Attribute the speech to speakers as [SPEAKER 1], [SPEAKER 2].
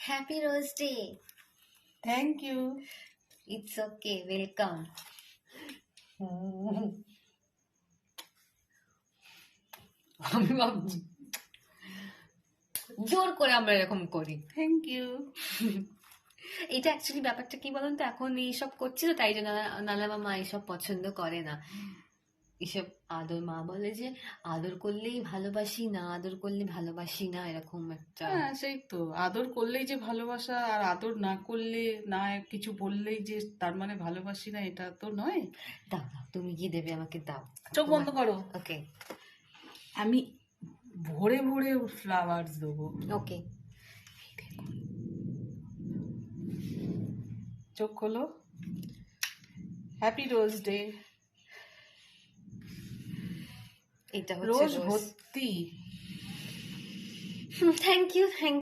[SPEAKER 1] Happy rose day.
[SPEAKER 2] Thank you.
[SPEAKER 1] It's okay, welcome. আমি ভাবছি জোর করে আমরা এরকম করি।
[SPEAKER 2] Thank you.
[SPEAKER 1] এটা অ্যাকচুয়ালি ব্যাপারটা কি বলুন তো, এখন এইসব করছি তো তাই জন্য নালা মামা এইসব পছন্দ করে না। এসব আদর, মা বলে যে আদর করলেই ভালোবাসি, না আদর করলে ভালোবাসি না, এরকম একটা।
[SPEAKER 2] হ্যাঁ সেই তো, আদর করলেই যে ভালোবাসা, আর আদর না করলে, না কিছু বললেই যে তার মানে ভালোবাসি না, এটা তো নয়।
[SPEAKER 1] দাও দাও, তুমি কি দেবে আমাকে, দাও।
[SPEAKER 2] চোখ বন্ধ করো।
[SPEAKER 1] ওকে
[SPEAKER 2] আমি ভরে ভরে ফ্লাওয়ার্স দেবো।
[SPEAKER 1] ওকে,
[SPEAKER 2] চোখ খোলো। Happy rose day.
[SPEAKER 1] এটা হচ্ছে
[SPEAKER 2] রোজ
[SPEAKER 1] রোজ।
[SPEAKER 2] ভর্তি।
[SPEAKER 1] Thank you, thank